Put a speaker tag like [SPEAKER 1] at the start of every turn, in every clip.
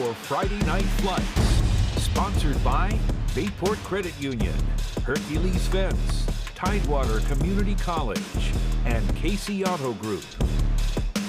[SPEAKER 1] for Friday Night Flights. Sponsored by Bayport Credit Union, Hercules Fence, Tidewater Community College, and Casey Auto Group.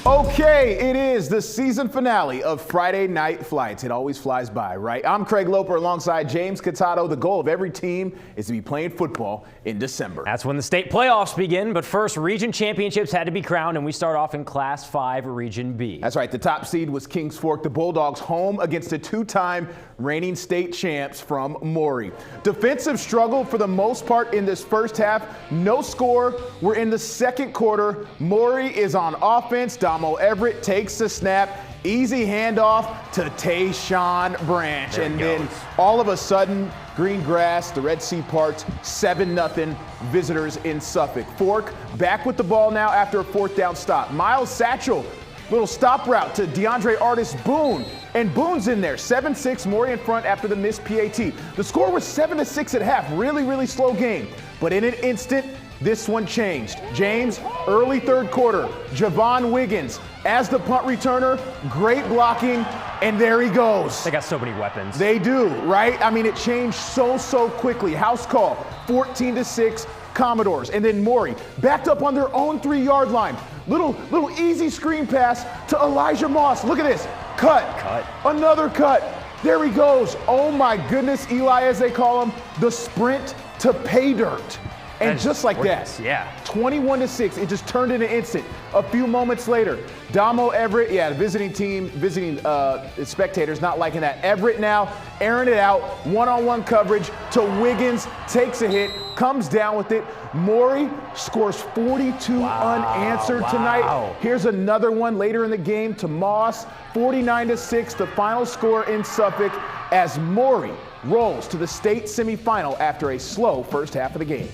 [SPEAKER 2] Okay, it is the season finale of Friday Night Flights. It always flies by, right? I'm Craig Loper alongside James Catato. The goal of every team is to be playing football in December.
[SPEAKER 3] That's when the state playoffs begin, but first, region championships had to be crowned, and we start off in Class 5, Region B.
[SPEAKER 2] That's right. The top seed was Kings Fork, the Bulldogs, home against the two-time reigning state champs from Maury. Defensive struggle for the most part in this first half. No score. We're in the second quarter. Maury is on offense. Damo Everett takes the snap. Easy handoff to Tayshawn Branch. And then all of a sudden, green grass, the Red Sea parts, 7-0 visitors in Suffolk. Fork back with the ball now after a fourth down stop. Miles Satchel, little stop route to DeAndre Artis Boone. And Boone's in there, 7-6, Maury in front after the missed PAT. The score was 7-6 at half, really slow game. But in an instant, this one changed. James, early third quarter, Javon Wiggins as the punt returner, great blocking, and there he goes.
[SPEAKER 3] They got so many weapons.
[SPEAKER 2] They do, right? I mean, it changed so quickly. House call, 14-6, Commodores. And then Maury backed up on their own 3-yard line. Little easy screen pass to Elijah Moss. Look at this. Cut. Another cut. There he goes. Oh my goodness, Eli, as they call him, the sprint to pay dirt. And just like that, 21-6, it just turned in an instant. A few moments later, Damo Everett, the visiting spectators not liking that. Everett now airing it out, one-on-one coverage to Wiggins, takes a hit, comes down with it. Maury scores 42 unanswered tonight. Here's another one later in the game to Moss, 49-6, the final score in Suffolk as Maury rolls to the state semifinal after a slow first half of the game.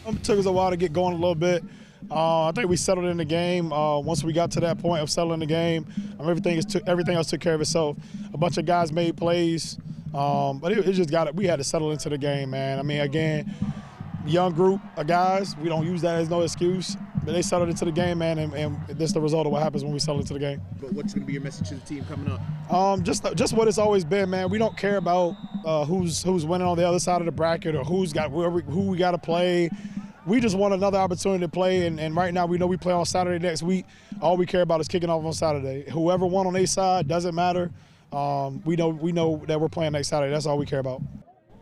[SPEAKER 4] It took us a while to get going a little bit. I think we settled in the game. Once we got to that point of settling the game, everything else took care of itself. A bunch of guys made plays, but it just we had to settle into the game, man. I mean, again, young group of guys, we don't use that as no excuse, but they settled into the game, man, and this is the result of what happens when we settle into the game.
[SPEAKER 2] But what's going to be your message to the team coming up?
[SPEAKER 4] Just what it's always been, man. We don't care about who's winning on the other side of the bracket or who we got to play. We just want another opportunity to play, and right now we know we play on Saturday next week. All we care about is kicking off on Saturday. Whoever won on their side, doesn't matter. We know that we're playing next Saturday. That's all we care about.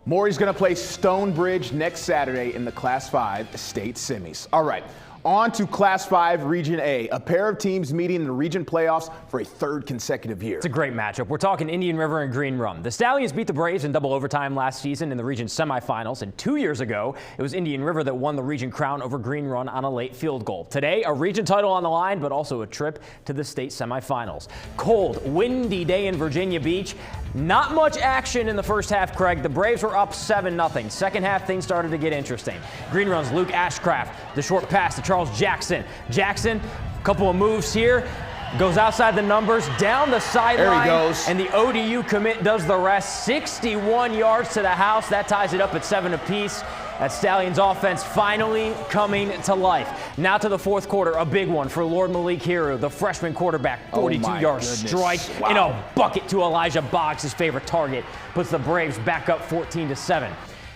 [SPEAKER 2] Maury's going to play Stonebridge next Saturday in the Class 5 state semis. All right. On to Class 5 Region A, a pair of teams meeting in the region playoffs for a third consecutive year.
[SPEAKER 3] It's a great matchup. We're talking Indian River and Green Run. The Stallions beat the Braves in double overtime last season in the region semifinals, and 2 years ago, it was Indian River that won the region crown over Green Run on a late field goal. Today, a region title on the line, but also a trip to the state semifinals. Cold, windy day in Virginia Beach. Not much action in the first half, Craig. The Braves were up 7-0. Second half, things started to get interesting. Green Run's Luke Ashcraft, the short pass to Charles Jackson. Jackson, a couple of moves here, goes outside the numbers, down the sideline.
[SPEAKER 2] There he goes.
[SPEAKER 3] And the ODU commit does the rest. 61 yards to the house. That ties it up at 7 apiece. That Stallions offense finally coming to life. Now to the fourth quarter, a big one for Lord Malik Hiru, the freshman quarterback. 42-yard strike in a bucket to Elijah Boggs, his favorite target. Puts the Braves back up 14-7.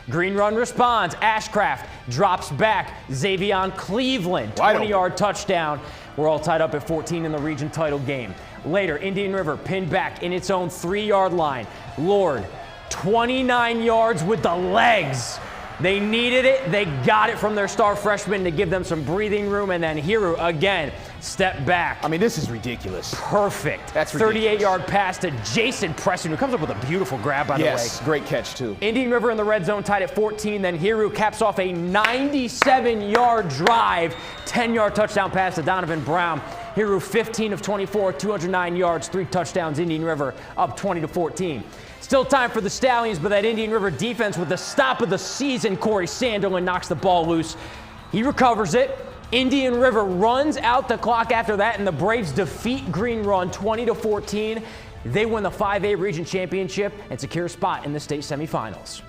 [SPEAKER 3] Green Run responds. Ashcraft drops back. Xavion Cleveland, 20-yard touchdown. We're all tied up at 14 in the region title game. Later, Indian River pinned back in its own 3-yard line. Lord, 29 yards with the legs. They needed it. They got it from their star freshman to give them some breathing room. And then Hiru again, step back.
[SPEAKER 2] I mean, this is ridiculous.
[SPEAKER 3] Perfect.
[SPEAKER 2] That's ridiculous.
[SPEAKER 3] 38-yard pass to Jason Preston, who comes up with a beautiful grab, by the way.
[SPEAKER 2] Yes, great catch, too.
[SPEAKER 3] Indian River in the red zone tied at 14. Then Hiru caps off a 97-yard drive, 10-yard touchdown pass to Donovan Brown. Hiru 15 of 24, 209 yards, 3 touchdowns. Indian River up 20-14. Still time for the Stallions, but that Indian River defense with the stop of the season, Corey Sanderlin knocks the ball loose. He recovers it. Indian River runs out the clock after that, and the Braves defeat Green Run 20-14. They win the 5A Region Championship and secure a spot in the state semifinals.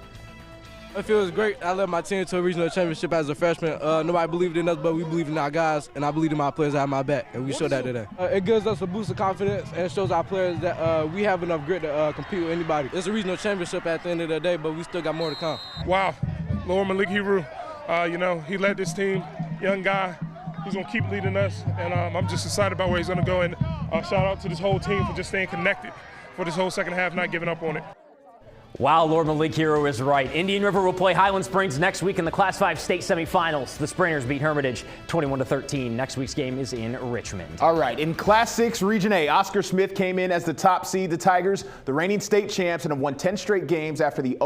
[SPEAKER 5] It feels great. I led my team to a regional championship as a freshman. Nobody believed in us, but we believed in our guys, and I believed in my players that had my back, and we showed that today. It gives us a boost of confidence and shows our players that we have enough grit to compete with anybody. It's a regional championship at the end of the day, but we still got more to come.
[SPEAKER 6] Wow, Lord Malik Hero, he led this team, young guy. He's going to keep leading us, and I'm just excited about where he's going to go. And shout out to this whole team for just staying connected for this whole second half, not giving up on it.
[SPEAKER 3] Wow, Lord Malik Hero is right. Indian River will play Highland Springs next week in the Class 5 state semifinals. The Springers beat Hermitage 21-13. Next week's game is in Richmond.
[SPEAKER 2] All right, in Class 6 Region A, Oscar Smith came in as the top seed. The Tigers, the reigning state champs, and have won 10 straight games after the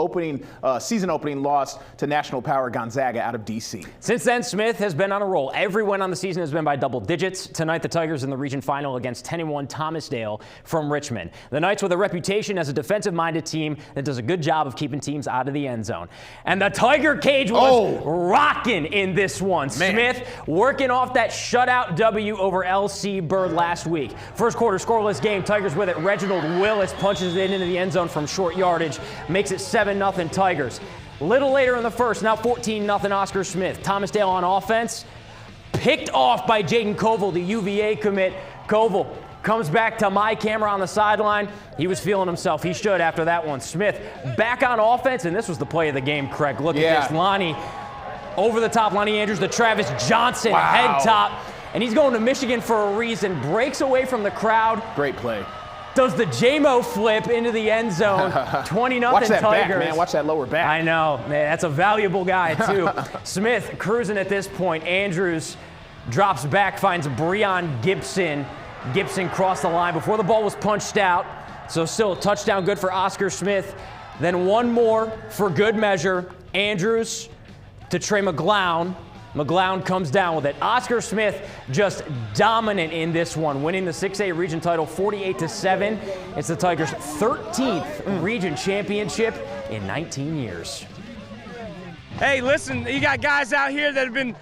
[SPEAKER 2] season opening loss to National Power Gonzaga out of D.C.
[SPEAKER 3] Since then, Smith has been on a roll. Every win on the season has been by double digits. Tonight, the Tigers in the region final against 10-1 Thomasdale from Richmond. The Knights with a reputation as a defensive-minded team that does a good job of keeping teams out of the end zone. And the Tiger cage was rocking in this one. Man. Smith working off that shutout W over LC Bird last week. First quarter scoreless game. Tigers with it. Reginald Willis punches it into the end zone from short yardage. Makes it 7-0 Tigers. Little later in the first, now 14-0 Oscar Smith. Thomasdale on offense. Picked off by Jaden Koval, the UVA commit. Koval comes back to my camera on the sideline. He was feeling himself. He should after that one. Smith back on offense, and this was the play of the game, Craig. Look at this. Lonnie over the top. Lonnie Andrews, the Travis Johnson head top. And he's going to Michigan for a reason. Breaks away from the crowd.
[SPEAKER 2] Great play.
[SPEAKER 3] Does the JMO flip into the end zone. 20-0
[SPEAKER 2] Watch that
[SPEAKER 3] Tigers.
[SPEAKER 2] back, man. Watch that lower back.
[SPEAKER 3] I know. Man, that's a valuable guy, too. Smith cruising at this point. Andrews drops back, finds Breon Gibson. Gibson crossed the line before the ball was punched out. So still a touchdown good for Oscar Smith. Then one more for good measure. Andrews to Trey McGlown. McGlown comes down with it. Oscar Smith just dominant in this one, winning the 6A region title 48-7. It's the Tigers' 13th region championship in 19 years.
[SPEAKER 7] Hey, listen, you got guys out here that have been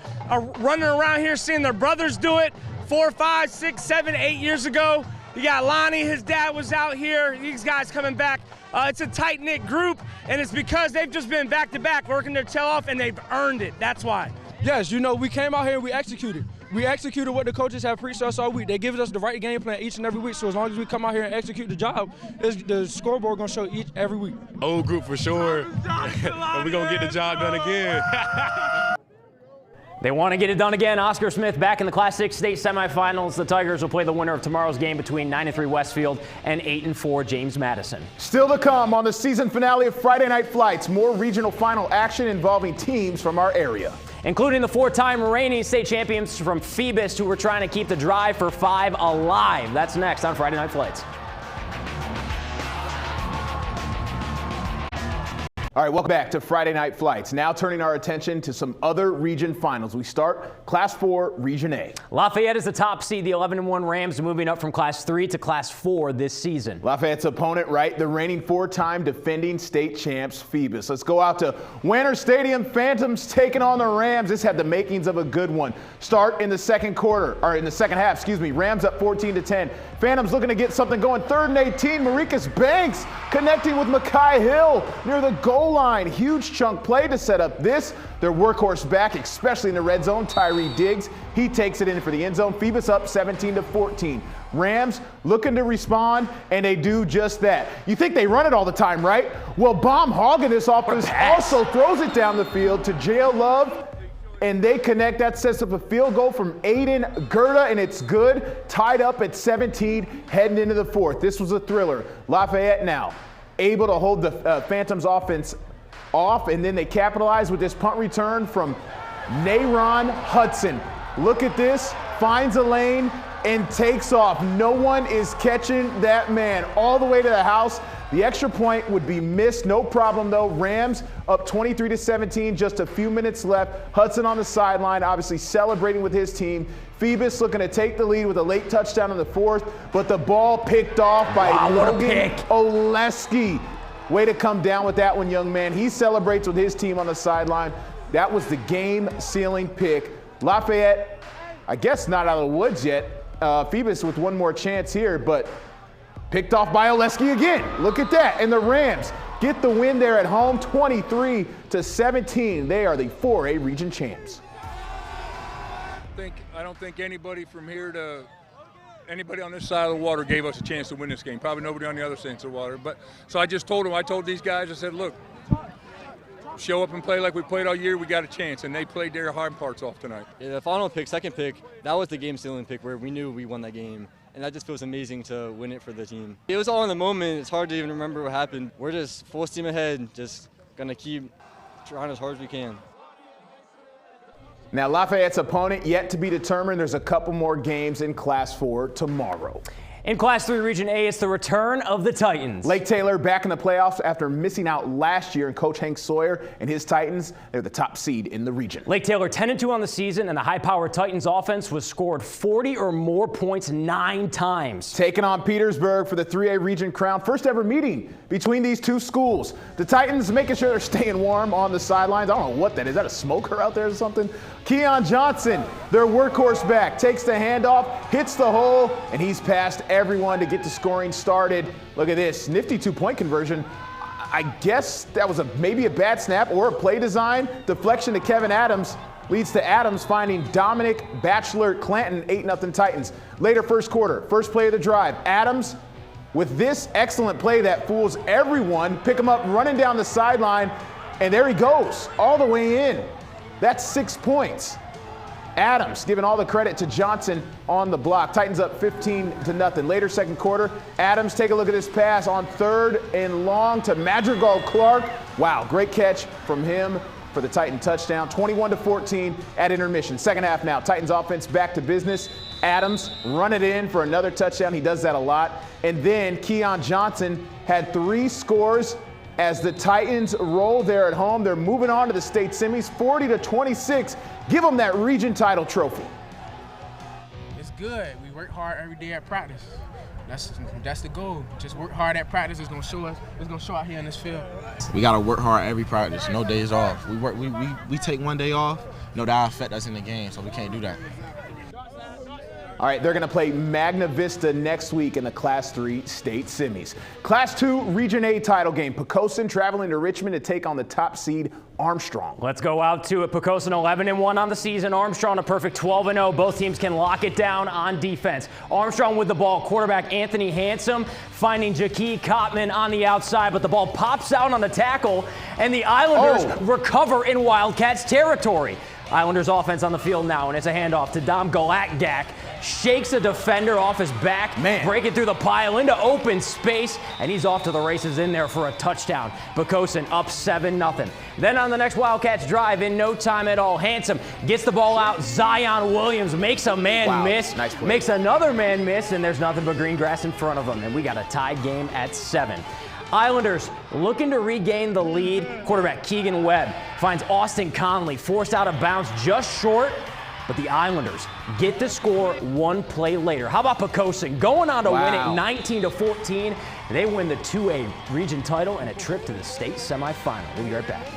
[SPEAKER 7] running around here seeing their brothers do it 4, 5, 6, 7, 8 years ago. You got Lonnie, his dad was out here. These guys coming back. It's a tight-knit group, and it's because they've just been back-to-back working their tail off, and they've earned it. That's why.
[SPEAKER 5] Yes, we came out here and we executed. We executed what the coaches have preached to us all week. They give us the right game plan each and every week. So as long as we come out here and execute the job, the scoreboard going to show every week.
[SPEAKER 6] Old group for sure. We're going to get the job done again.
[SPEAKER 3] They want to get it done again. Oscar Smith back in the Class 6 state semifinals. The Tigers will play the winner of tomorrow's game between 9-3 Westfield and 8-4 James Madison.
[SPEAKER 2] Still to come on the season finale of Friday Night Flights, more regional final action involving teams from our area,
[SPEAKER 3] including the 4-time reigning state champions from Phoebus who were trying to keep the Drive for 5 alive. That's next on Friday Night Flights.
[SPEAKER 2] All right, welcome back to Friday Night Flights. Now turning our attention to some other region finals. We start Class 4, Region A.
[SPEAKER 3] Lafayette is the top seed. The 11-1 Rams moving up from Class 3 to Class 4 this season.
[SPEAKER 2] Lafayette's opponent, right, the reigning 4-time defending state champs, Phoebus. Let's go out to Wanner Stadium. Phantoms taking on the Rams. This had the makings of a good one. Start in the second half, excuse me. Rams up 14-10. Phantoms looking to get something going. 3rd and 18. Maricus Banks connecting with Mackay Hill near the goal line. Huge chunk play to set up this. Their workhorse back, especially in the red zone, Tyree Diggs. He takes it in for the end zone. Phoebus up 17-14. Rams looking to respond, and they do just that. You think they run it all the time, right? Well, Baum hogging this offense also throws it down the field to J.L. Love, and they connect. That sets up a field goal from Aiden Gerda, and it's good. Tied up at 17, heading into the 4th. This was a thriller. Lafayette now able to hold the Phantoms offense off, and then they capitalize with this punt return from Nayron Hudson. Look at this, finds a lane and takes off. No one is catching that man all the way to the house. The extra point would be missed, no problem though. Rams up 23-17, just a few minutes left. Hudson on the sideline, obviously celebrating with his team. Phoebus looking to take the lead with a late touchdown in the 4th, but the ball picked off by Logan Oleski. Way to come down with that one, young man. He celebrates with his team on the sideline. That was the game-sealing pick. Lafayette, I guess not out of the woods yet. Phoebus with one more chance here, but picked off by Oleski again. Look at that. And the Rams get the win there at home, 23-17. They are the 4A region champs.
[SPEAKER 8] I don't think anybody from here to anybody on this side of the water gave us a chance to win this game. Probably nobody on the other side of the water. But so I just told them, I told these guys, I said, look, show up and play like we played all year, we got a chance. And they played their hard parts off tonight.
[SPEAKER 9] Yeah, the final pick, second pick, that was the game-sealing pick where we knew we won that game. And that just feels amazing to win it for the team. It was all in the moment. It's hard to even remember what happened. We're just full steam ahead, just going to keep trying as hard as we can.
[SPEAKER 2] Now, Lafayette's opponent yet to be determined. There's a couple more games in Class 4 tomorrow.
[SPEAKER 3] In Class 3 Region A, it's the return of the Titans.
[SPEAKER 2] Lake Taylor back in the playoffs after missing out last year, and Coach Hank Sawyer and his Titans, they're the top seed in the region.
[SPEAKER 3] Lake Taylor 10-2 on the season, and the high-powered Titans offense was scored 40 or more points 9 times.
[SPEAKER 2] Taking on Petersburg for the 3A region crown. First ever meeting between these two schools. The Titans making sure they're staying warm on the sidelines. I don't know what that is. Is that a smoker out there or something? Keon Johnson, their workhorse back, takes the handoff, hits the hole, and he's past everyone to get the scoring started. Look at this, nifty 2-point conversion. I guess that was maybe a bad snap or a play design. Deflection to Kevin Adams leads to Adams finding Dominic Batchelor Clanton, 8-0 Titans. Later first quarter, first play of the drive, Adams with this excellent play that fools everyone, pick him up running down the sideline, and there he goes, all the way in. That's 6 points. Adams giving all the credit to Johnson on the block. Titans up 15-0. Later second quarter, Adams, take a look at this pass on 3rd and long to Madrigal Clark. Wow, great catch from him for the Titan touchdown. 21-14 at intermission. Second half now, Titans offense back to business. Adams run it in for another touchdown. He does that a lot. And then Keon Johnson had 3 scores as the Titans roll there at home. They're moving on to the state semis, 40-26. Give them that region title trophy.
[SPEAKER 10] It's good. We work hard every day at practice. That's the goal. Just work hard at practice. It's gonna show us. It's gonna show out here in this field.
[SPEAKER 11] We gotta work hard every practice. No days off. We take one day off. No, that'll affect us in the game, so we can't do that.
[SPEAKER 2] All right, they're going to play Magna Vista next week in the Class 3 state semis. Class 2 Region A title game. Poquoson traveling to Richmond to take on the top seed Armstrong.
[SPEAKER 3] Let's go out to it. Poquoson 11-1 on the season. Armstrong a perfect 12-0. Both teams can lock it down on defense. Armstrong with the ball. Quarterback Anthony Handsome finding Jakee Cotman on the outside, but the ball pops out on the tackle, and the Islanders recover in Wildcats territory. Islanders offense on the field now, and it's a handoff to Dom Galakgak. Shakes a defender off his back, breaking through the pile into open space, and he's off to the races in there for a touchdown. Poquoson up 7-0. Then on the next Wildcats drive, in no time at all, Handsome gets the ball out. Zion Williams makes a man miss, makes another man miss, and there's nothing but green grass in front of them, and we got a tied game at 7. Islanders looking to regain the lead. Quarterback Keegan Webb finds Austin Conley forced out of bounds just short, but the Islanders get the score one play later. How about Poquoson going on to win it 19-14? They win the 2A region title and a trip to the state semifinal. We'll be right back.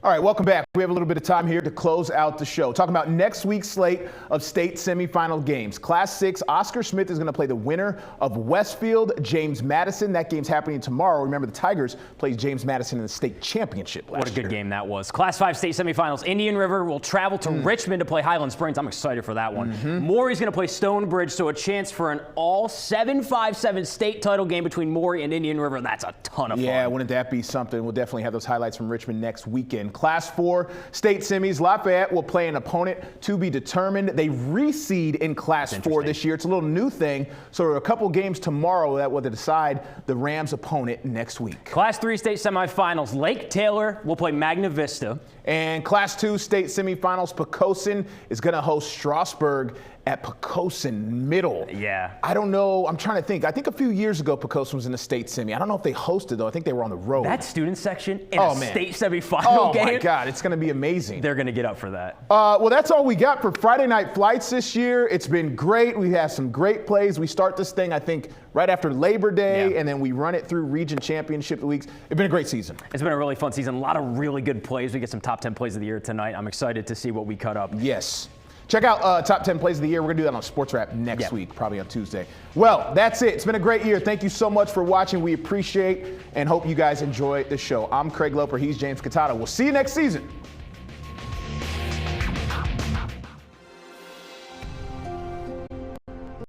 [SPEAKER 2] All right, welcome back. We have a little bit of time here to close out the show. Talking about next week's slate of state semifinal games. Class 6, Oscar Smith is going to play the winner of Westfield, James Madison. That game's happening tomorrow. Remember, the Tigers played James Madison in the state championship last year.
[SPEAKER 3] What a good game that was. Class 5 state semifinals. Indian River will travel to Richmond to play Highland Springs. I'm excited for that one. Maury's going to play Stonebridge, so a chance for an all 7-5-7 state title game between Maury and Indian River. That's a ton of fun.
[SPEAKER 2] Yeah, wouldn't that be something? We'll definitely have those highlights from Richmond next weekend. Class 4 state semis, Lafayette will play an opponent to be determined. They reseed in Class 4 this year. It's a little new thing. So there are a couple games tomorrow that will decide the Rams' opponent next week.
[SPEAKER 3] Class 3 state semifinals, Lake Taylor will play Magna Vista.
[SPEAKER 2] And Class 2 state semifinals, Poquoson is going to host Strasburg at Poquoson Middle.
[SPEAKER 3] Yeah.
[SPEAKER 2] I don't know. I'm trying to think. I think a few years ago, Poquoson was in the state semi. I don't know if they hosted, though. I think they were on the road.
[SPEAKER 3] That student section in a state semifinal game.
[SPEAKER 2] Oh, my God. It's going to be amazing.
[SPEAKER 3] They're going to get up for that.
[SPEAKER 2] Well, that's all we got for Friday Night Flights this year. It's been great. We have some great plays. We start this thing, I think, right after Labor Day, and then we run it through region championship weeks. It's been a great season.
[SPEAKER 3] It's been a really fun season. A lot of really good plays. We get some top 10 plays of the year tonight. I'm excited to see what we cut up.
[SPEAKER 2] Yes. Check out Top 10 Plays of the Year. We're going to do that on Sports Wrap next week, probably on Tuesday. Well, that's it. It's been a great year. Thank you so much for watching. We appreciate and hope you guys enjoy the show. I'm Craig Loper. He's James Catata. We'll see you next season.